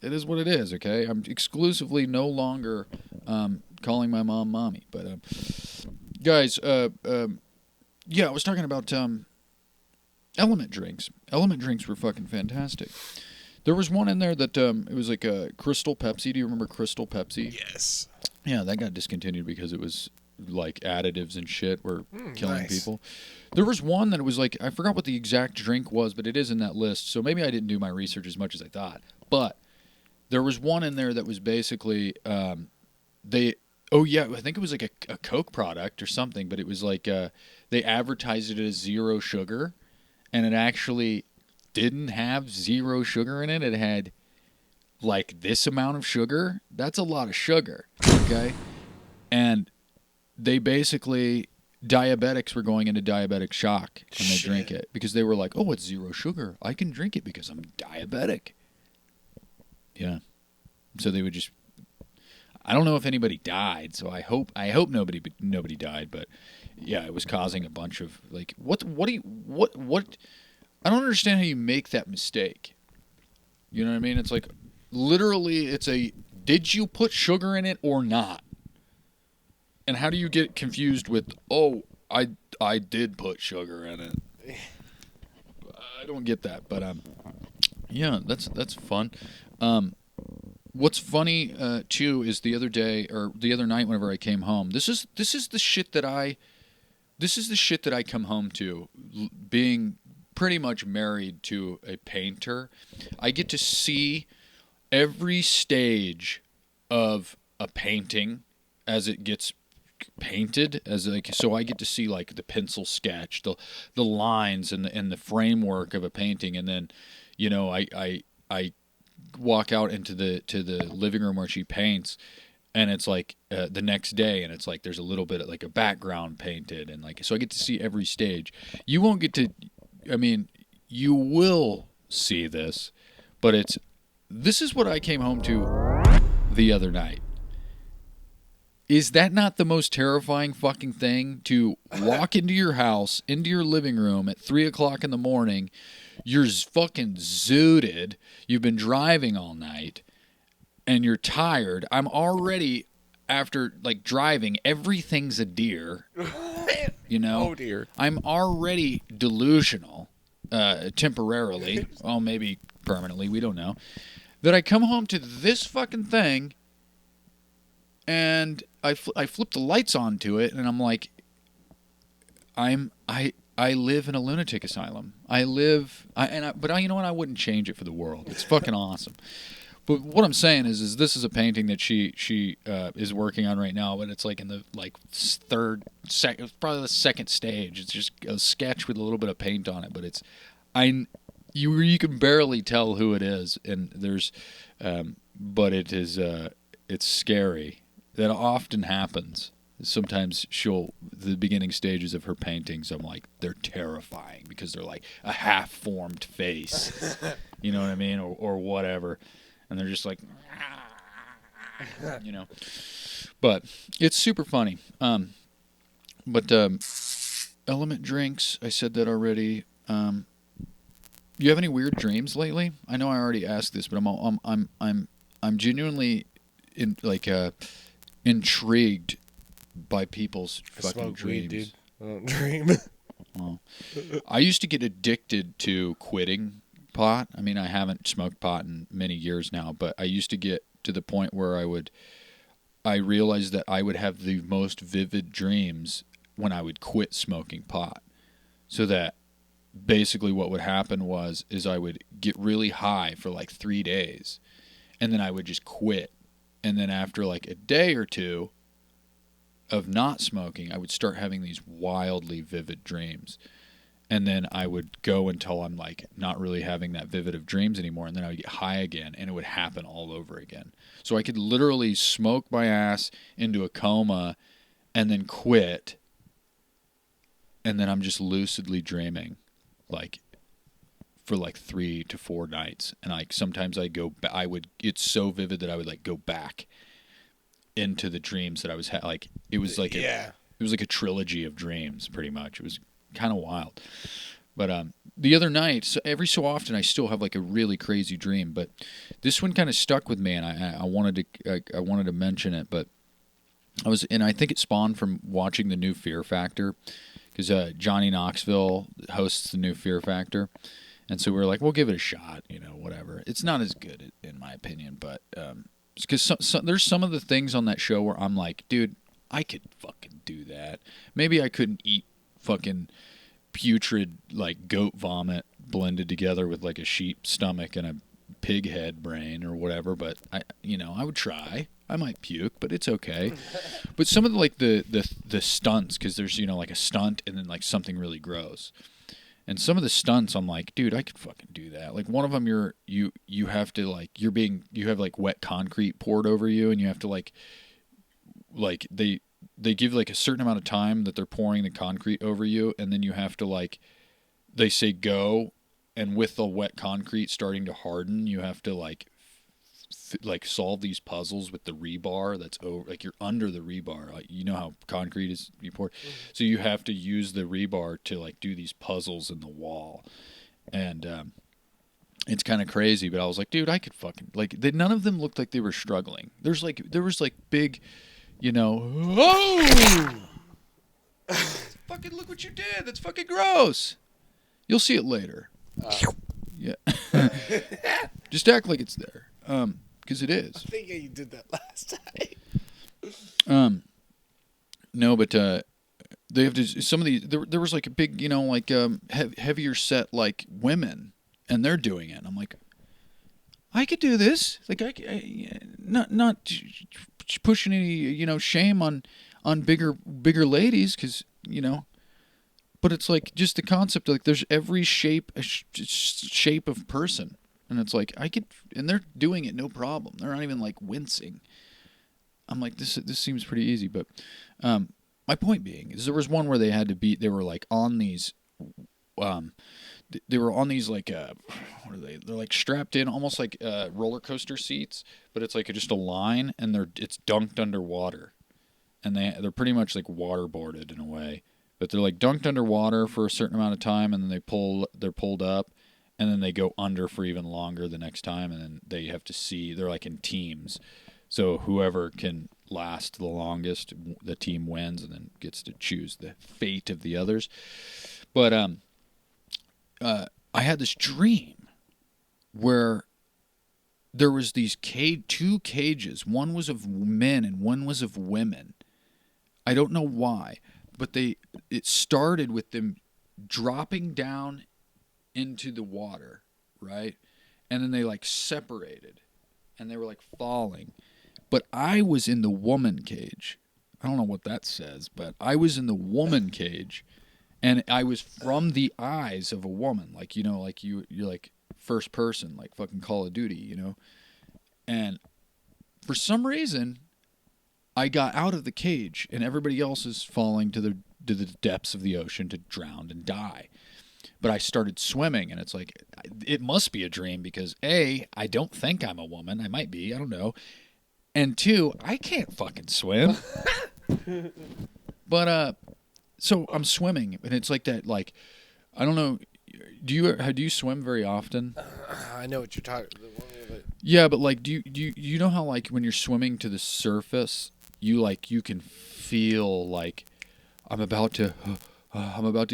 it is what it is. Okay, I'm exclusively no longer calling my mom Mommy. But guys, yeah, I was talking about Element drinks. Element drinks were fucking fantastic. There was one in there that it was like a Crystal Pepsi. Do you remember Crystal Pepsi? Yes. Yeah, that got discontinued because it was like additives and shit were killing nice. people. There was one that it was like, I forgot what the exact drink was, but it is in that list, so maybe I didn't do my research as much as I thought. But there was one in there that was basically I think it was like a Coke product or something, but it was like they advertised it as zero sugar, and it actually didn't have zero sugar in it. It had like this amount of sugar. That's a lot of sugar, okay? And they basically, diabetics were going into diabetic shock when they drink it, because they were like, oh, it's zero sugar. I can drink it because I'm diabetic. Yeah. So they would just, I don't know if anybody died, so I hope nobody died, but yeah, it was causing a bunch of like, what I don't understand how you make that mistake. You know what I mean? It's like, literally, did you put sugar in it or not? And how do you get confused with, oh, I did put sugar in it? I don't get that, but yeah, that's fun. What's funny too is the other night whenever I came home. This is the shit that I come home to, being pretty much married to a painter. I get to see every stage of a painting as it gets painted, so I get to see like the pencil sketch, the lines and the framework of a painting, and then I walk out into the living room where she paints, and it's like the next day, and it's like there's a little bit of like a background painted, and like, so I get to see every stage. You won't get to, I mean, you will see this, but this is what I came home to the other night. Is that not the most terrifying fucking thing? To walk into your house, into your living room at 3 o'clock in the morning, you're fucking zooted, you've been driving all night, and you're tired. I'm already, after like driving, everything's a deer. You know? Oh dear. I'm already delusional, temporarily. Well, maybe permanently, we don't know. That I come home to this fucking thing, and I flip the lights onto it, and I'm like, I live in a lunatic asylum. But you know what? I wouldn't change it for the world. It's fucking awesome. But what I'm saying is this is a painting that she is working on right now, but it's like in the probably the second stage. It's just a sketch with a little bit of paint on it, but you can barely tell who it is, and there's, but it's scary. That often happens. Sometimes the beginning stages of her paintings, I'm like, they're terrifying because they're like a half-formed face, you know what I mean, or whatever, and they're just like, you know. But it's super funny. Element drinks, I said that already. You have any weird dreams lately? I know I already asked this, but I'm genuinely intrigued by people's fucking dreams. Weed, dude. I don't dream. Well, I used to get addicted to quitting pot. I mean, I haven't smoked pot in many years now, but I used to get to the point where I realized that I would have the most vivid dreams when I would quit smoking pot. So that basically what would happen is I would get really high for like 3 days, and then I would just quit. And then after like a day or two of not smoking, I would start having these wildly vivid dreams. And then I would go until I'm like not really having that vivid of dreams anymore. And then I would get high again, and it would happen all over again. So I could literally smoke my ass into a coma and then quit. And then I'm just lucidly dreaming like for like 3 to 4 nights, and like sometimes it's so vivid that I would like go back into the dreams that I was like it was like it was like a trilogy of dreams pretty much. It was kind of wild. But the other night, so every so often I still have like a really crazy dream, but this one kind of stuck with me, and I wanted to mention it. But I think it spawned from watching the new Fear Factor, because Johnny Knoxville hosts the new Fear Factor. And so we were like, we'll give it a shot, you know, whatever. It's not as good, in my opinion, but because there's some of the things on that show where I'm like, dude, I could fucking do that. Maybe I couldn't eat fucking putrid, like, goat vomit blended together with, like, a sheep stomach and a pig head brain or whatever, but, I would try. I might puke, but it's okay. But some of the stunts, because there's, like, a stunt and then, like, something really gross. And some of the stunts, I'm like, dude, I could fucking do that. Like one of them, you have to like you have like wet concrete poured over you, and you have to like they give like a certain amount of time that they're pouring the concrete over you, and then you have to like they say go, and with the wet concrete starting to harden, you have to like solve these puzzles with the rebar that's over, like you're under the rebar, like, you know how concrete is you pour, so you have to use the rebar to like do these puzzles in the wall, and it's kind of crazy. But I was like, dude, I could fucking none of them looked like they were struggling. There was big, oh, fucking look what you did. That's fucking gross. You'll see it later. Yeah. Just act like it's there. Because it is. I think you did that last time. No, but they have to. Some of these there was like a big, heavier set like women, and they're doing it. And I'm like, I could do this. Like not pushing any shame on bigger ladies, because but it's like just the concept of, like, there's every shape of person. And it's like, and they're doing it no problem. They're not even like wincing. I'm like, this seems pretty easy. But my point being is there was one where they were like on these they were on these like what are they? They're like strapped in, almost like roller coaster seats, but it's like just a line, and it's dunked underwater, and they're pretty much like waterboarded in a way, but they're like dunked underwater for a certain amount of time, and then they're pulled up, and then they go under for even longer the next time, and then they have to see. They're like in teams, so whoever can last the longest, the team wins, and then gets to choose the fate of the others. But I had this dream where there was these two cages. One was of men and one was of women. I don't know why, but it started with them dropping down into the water, right? And then they like separated, and they were like falling. But I was in the woman cage. I don't know what that says, but I was in the woman cage. And I was from the eyes of a woman, like, like you're like first person, like fucking Call of Duty, And for some reason, I got out of the cage, and everybody else is falling to the depths of the ocean to drown and die. But I started swimming, and it's like, it must be a dream because A, I don't think I'm a woman. I might be. I don't know. And 2, I can't fucking swim. But, so I'm swimming, and it's like that, like, I don't know, do you swim very often? I know what you're talking about. Yeah, but like, do you know how like when you're swimming to the surface, you can feel like I'm about to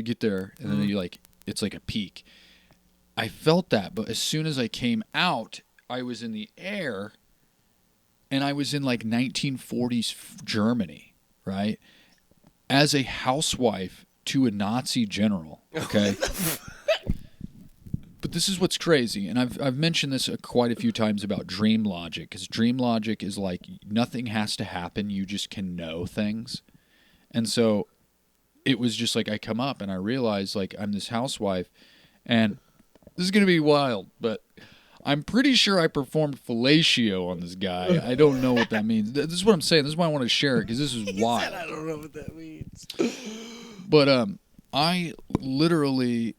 get there, and then you like it's like a peak. I felt that, but as soon as I came out, I was in the air, and I was in like 1940s Germany, right? As a housewife to a Nazi general, okay? But this is what's crazy, and I've mentioned this quite a few times about dream logic, because dream logic is like nothing has to happen, you just can know things. And so it was just like I come up and I realize like I'm this housewife, and this is going to be wild, but I'm pretty sure I performed fellatio on this guy. I don't know what that means. This is what I'm saying. This is why I want to share it, because this is wild. I don't know what that means. But I literally,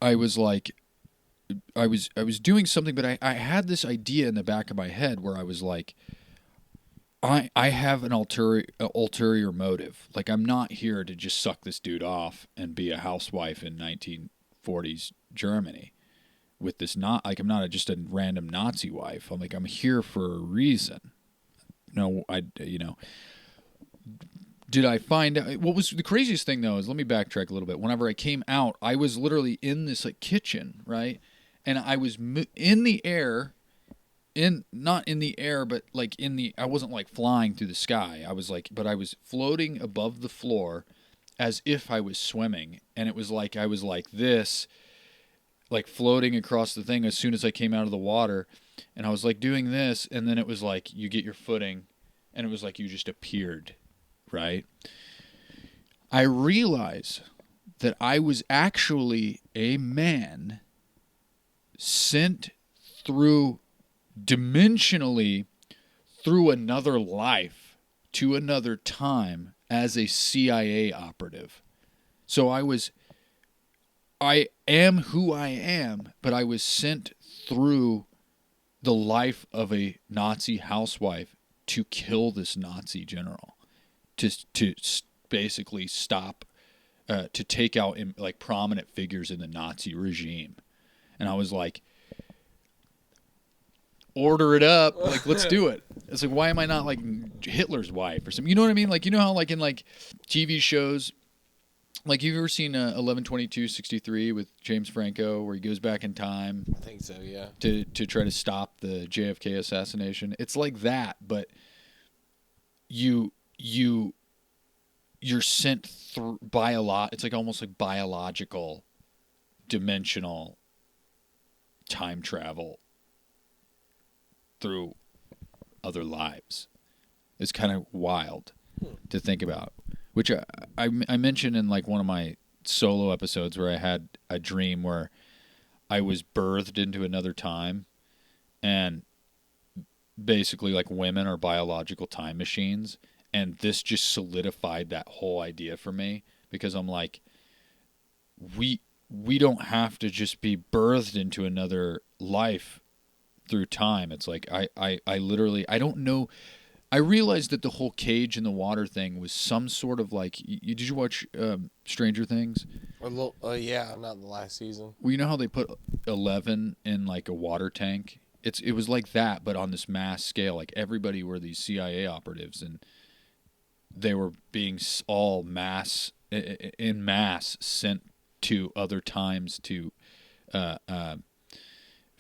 I was like, I was doing something, but I had this idea in the back of my head where I was like, I have an ulterior motive. Like, I'm not here to just suck this dude off and be a housewife in 1940s Germany with this, not like I'm not just a random Nazi wife. I'm like, I'm here for a reason. No, did I find out what was the craziest thing though is, let me backtrack a little bit. Whenever I came out, I was literally in this like kitchen, right? And I was in the air, not in the air, but like I wasn't like flying through the sky. I was like, but I was floating above the floor as if I was swimming. And it was like, I was like this, like floating across the thing as soon as I came out of the water. And I was like doing this. And then it was like, you get your footing, and it was like, you just appeared, right? I realized that I was actually a man sent through dimensionally through another life to another time as a CIA operative. So I am who I am, but I was sent through the life of a Nazi housewife to kill this Nazi general, to basically stop, to take out like prominent figures in the Nazi regime. And I was like, order it up, like let's do it. It's like, why am I not like Hitler's wife or something? You know what I mean? Like, you know how like in like TV shows, like you've ever seen 11/22/63 with James Franco, where he goes back in time? I think so, yeah. To try to stop the JFK assassination. It's like that, but you're sent through by a lot. It's like almost like biological, dimensional time travel through other lives. It's kind of wild to think about, which I mentioned in like one of my solo episodes where I had a dream where I was birthed into another time, and basically like women are biological time machines, and this just solidified that whole idea for me, because I'm like, we don't have to just be birthed into another life through time. It's like I literally I don't know. I realized that the whole cage in the water thing was some sort of like. Did you watch Stranger Things? A little, yeah, not in the last season. Well, you know how they put 11 in like a water tank. It was like that, but on this mass scale. Like everybody were these CIA operatives, and they were being all in mass sent to other times to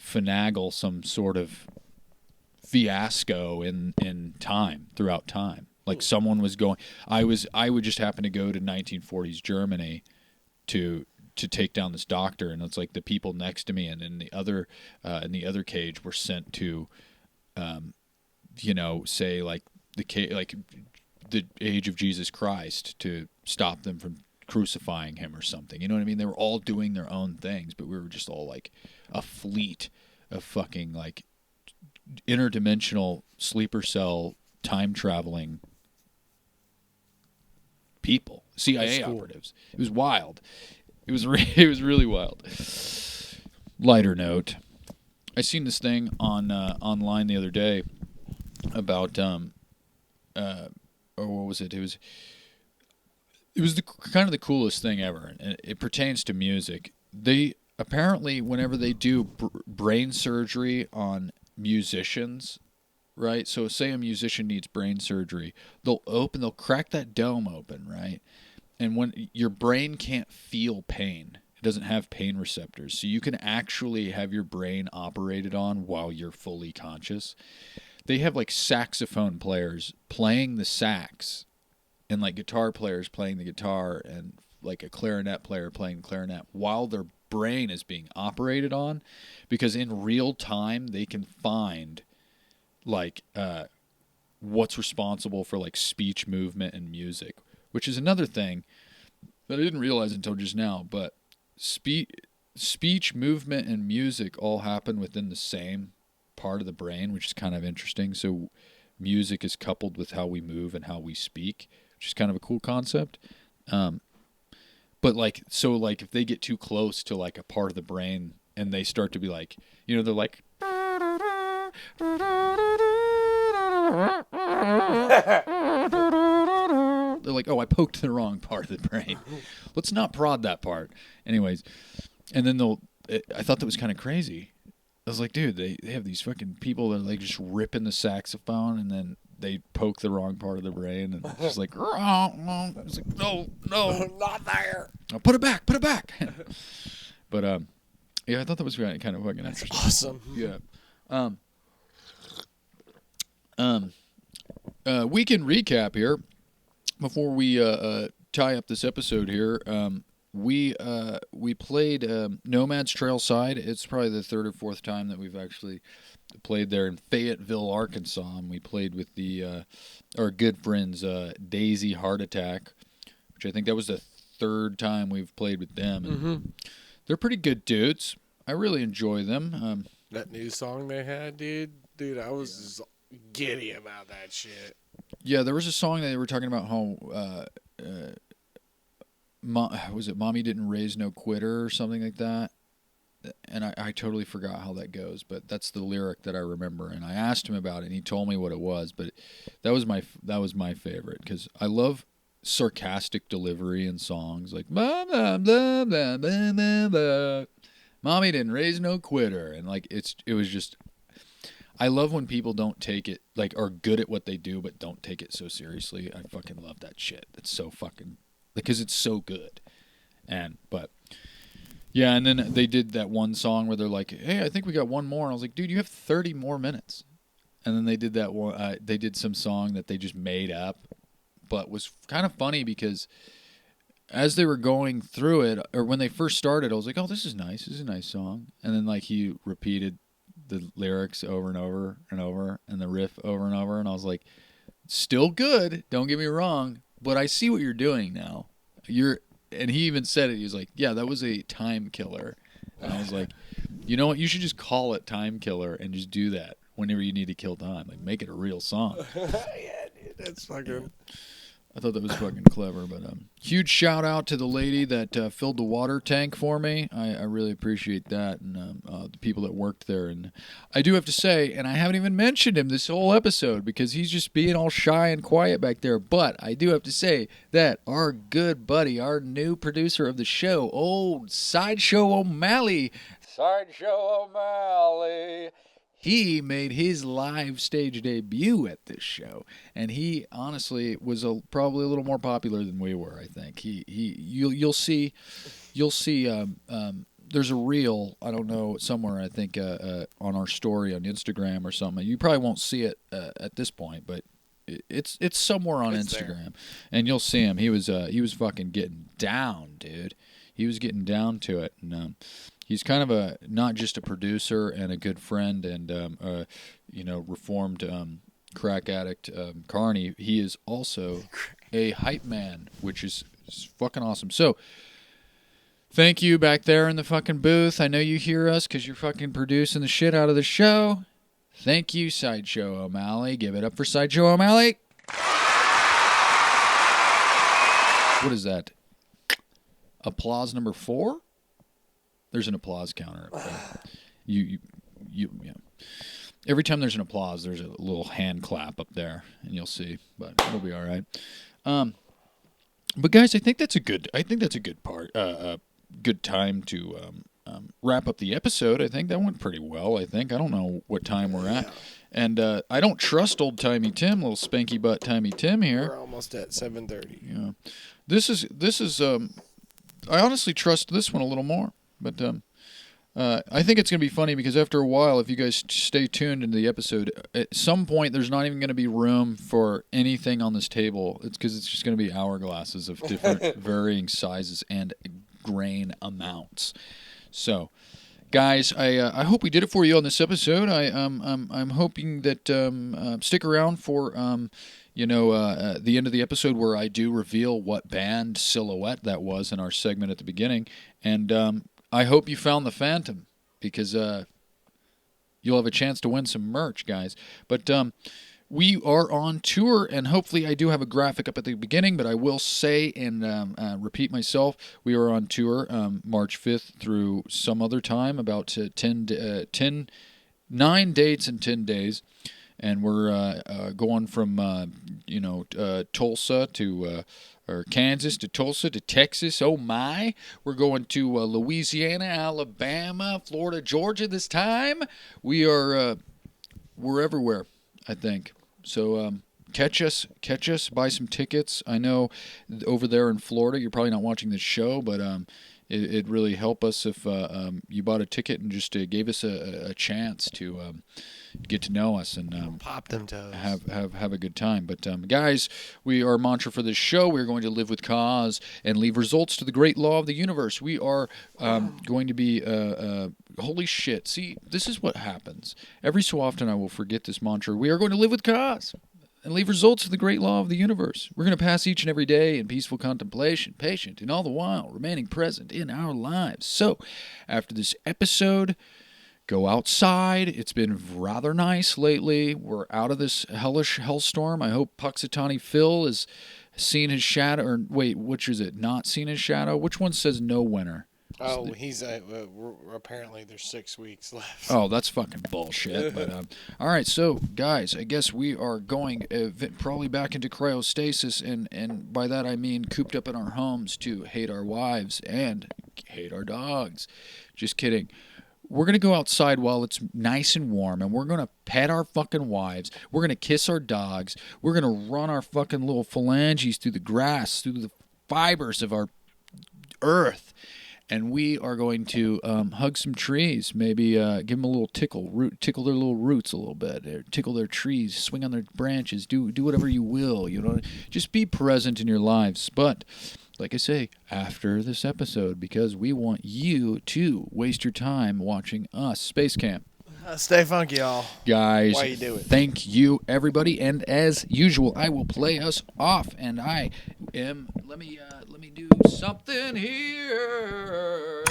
finagle some sort of fiasco in time throughout time. Like someone was going. I would just happen to go to 1940s Germany to take down this doctor, and it's like the people next to me and in the other cage were sent to, say like the age of Jesus Christ to stop them from crucifying him or something. You know what I mean? They were all doing their own things, but we were just all like a fleet of fucking like interdimensional sleeper cell time traveling people, CIA operatives. It was wild. It was really wild. Lighter note, I seen this thing on online the other day about or what was it? It was the kind of the coolest thing ever, and it pertains to music. They apparently, whenever they do brain surgery on musicians, right? So say a musician needs brain surgery, they'll crack that dome open, right? And when your brain can't feel pain, it doesn't have pain receptors, so you can actually have your brain operated on while you're fully conscious. They have like saxophone players playing the sax, and like guitar players playing the guitar, and like a clarinet player playing clarinet while their brain is being operated on, because in real time they can find like what's responsible for like speech, movement, and music, which is another thing that I didn't realize until just now. But speech, movement, and music all happen within the same part of the brain, which is kind of interesting. So music is coupled with how we move and how we speak, which is kind of a cool concept. But like, so like if they get too close to like a part of the brain and they start to be like, they're like, they're like, oh, I poked the wrong part of the brain. Let's not prod that part. Anyways, and then I thought that was kind of crazy. I was like, dude, they have these fucking people that are like just ripping the saxophone, and then they poke the wrong part of the brain, and it's just like, it's like, no, Not there. oh, put it back. But yeah, I thought that was kind of fucking interesting. Awesome. Yeah. Weekend recap here before we tie up this episode here. We played Nomad's Trail Side. It's probably the third or fourth time that we've actually played there in Fayetteville, Arkansas, and we played with our good friends Daisy Heart Attack, which I think that was the third time we've played with them. And they're pretty good dudes. I really enjoy them. That new song they had, dude, I was just giddy about that shit. Yeah, there was a song that they were talking about how was it Mommy Didn't Raise No Quitter or something like that? And I totally forgot how that goes, but that's the lyric that I remember. And I asked him about it, and he told me what it was. But that was my favorite, because I love sarcastic delivery in songs, like blah, blah, blah, blah, blah, blah, blah. Mommy didn't raise no quitter, and like it was just. I love when people don't take it, like, are good at what they do but don't take it so seriously. I fucking love that shit. It's so fucking, because it's so good. But yeah, and then they did that one song where they're like, hey, I think we got one more. And I was like, dude, you have 30 more minutes. And then they did that one, they did some song that they just made up, but was kind of funny because as they were going through it, or when they first started, I was like, oh, this is nice. This is a nice song. And then like he repeated the lyrics over and over and over, and the riff over and over, and I was like, still good, don't get me wrong, but I see what you're doing now. And he even said it, he was like, yeah, that was a time killer. And I was like, you know what, you should just call it Time Killer and just do that whenever you need to kill time. Like, make it a real song. Yeah, dude, that's fucking. I thought that was fucking clever. But huge shout out to the lady that filled the water tank for me. I really appreciate that, and the people that worked there. And I do have to say, and I haven't even mentioned him this whole episode because he's just being all shy and quiet back there. But I do have to say that our good buddy, our new producer of the show, old Sideshow O'Malley, he made his live stage debut at this show, and he honestly was probably a little more popular than we were. I think you'll see. There's a reel, I don't know, somewhere I think on our story on Instagram or something. You probably won't see it at this point, but it's somewhere on Instagram, and you'll see him. He was fucking getting down, dude. He was getting down to it, and he's kind of not just a producer and a good friend and reformed crack addict Carney. He is also a hype man, which is fucking awesome. So thank you back there in the fucking booth. I know you hear us because you're fucking producing the shit out of the show. Thank you, Sideshow O'Malley. Give it up for Sideshow O'Malley. What is that? Applause number 4? There's an applause counter up there. You. Every time there's an applause, there's a little hand clap up there, and you'll see. But it'll be all right. But guys, I think that's a good part. Good time to wrap up the episode. I think that went pretty well. I don't know what time we're at, and I don't trust old timey Tim, little spanky butt timey Tim here. We're almost at 7:30. Yeah, this is. I honestly trust this one a little more. But I think it's going to be funny because after a while, if you guys stay tuned into the episode, at some point there's not even going to be room for anything on this table. It's because it's just going to be hourglasses of different varying sizes and grain amounts. So, guys, I hope we did it for you on this episode. I'm hoping that stick around for the end of the episode where I do reveal what band silhouette that was in our segment at the beginning, and I hope you found the Phantom because you'll have a chance to win some merch, guys. But we are on tour, and hopefully I do have a graphic up at the beginning, but I will say and repeat myself, we are on tour March 5th through some other time, about 9 dates in 10 days. And we're going from, Tulsa to... or Kansas to Tulsa to Texas. Oh my! We're going to Louisiana, Alabama, Florida, Georgia this time. We're everywhere, I think. So catch us, buy some tickets. I know over there in Florida, you're probably not watching this show, but it'd really help us if you bought a ticket and just gave us a chance to get to know us and pop them toes. Have a good time. But guys, our mantra for this show: we're going to live with cause and leave results to the great law of the universe. We are going to be holy shit. See, this is what happens. Every so often I will forget this mantra. We are going to live with cause and leave results to the great law of the universe. We're going to pass each and every day in peaceful contemplation, patient, and all the while remaining present in our lives. So, after this episode, go outside. It's been rather nice lately. We're out of this hellish hellstorm. I hope Puxatawny Phil has seen his shadow. Or wait, which is it? Not seen his shadow? Which one says no winter? Oh, he's apparently there's 6 weeks left. Oh, that's fucking bullshit. But all right, so guys, I guess we are going probably back into cryostasis, and by that I mean cooped up in our homes to hate our wives and hate our dogs. Just kidding. We're going to go outside while it's nice and warm, and we're going to pet our fucking wives. We're going to kiss our dogs. We're going to run our fucking little phalanges through the grass, through the fibers of our earth. And we are going to hug some trees, maybe give them a little tickle their little roots a little bit, or tickle their trees, swing on their branches, do whatever you will, just be present in your lives. But like I say, after this episode, because we want you to waste your time watching us, Space Camp. Stay funky, y'all. Guys, why you do it. Thank you, everybody. And as usual, I will play us off. And I am, let me do something here.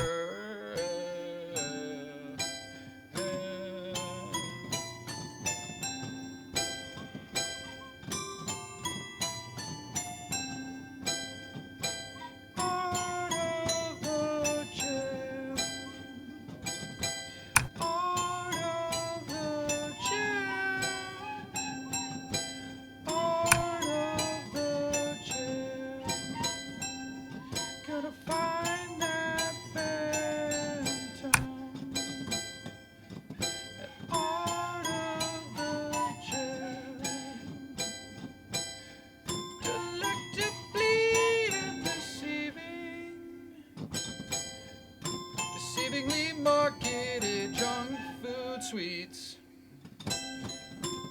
treats.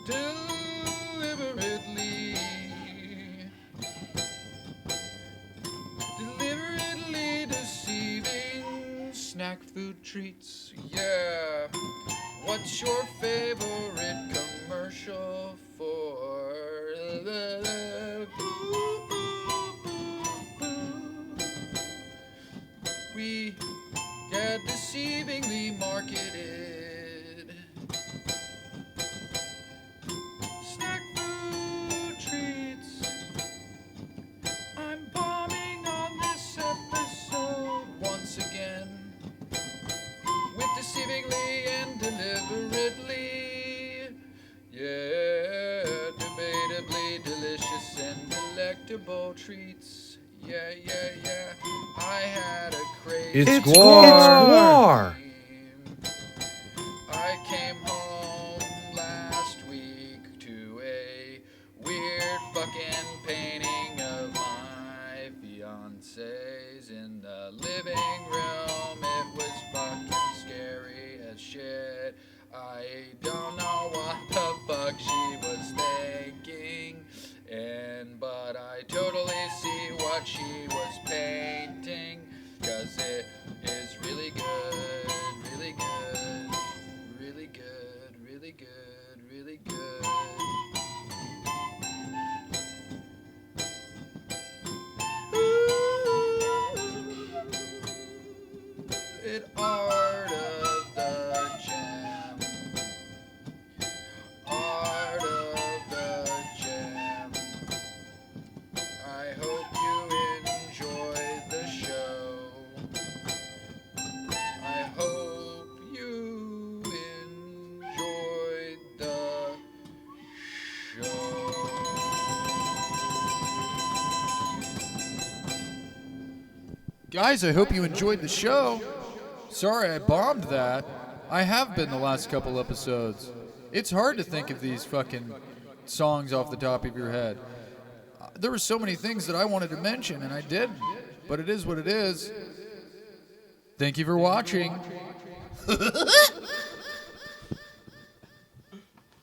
Deliberately. Deliberately deceiving snack food treats. Yeah. What's your favorite commercial for the we get deceivingly marketed snack food treats. I'm bombing on this episode once again with deceivingly and deliberately. Yeah, debatably delicious and delectable treats. Yeah. I had a crazy It's Guar. I came home last week to a weird fucking painting of my fiance's in the living room. It was fucking scary as shit. I don't know what the fuck she was thinking, but I totally see what she was painting, 'cause it is really good, really good, really good, really good, really good. It art of the jam. Art of the jam. I hope you enjoyed the show. I hope you enjoyed the show. Guys, I hope you enjoyed the show. Sorry I bombed that. I have been the last couple episodes. It's hard to think of these fucking songs off the top of your head. There were so many things that I wanted to mention, and I didn't. But it is what it is. Thank you for watching.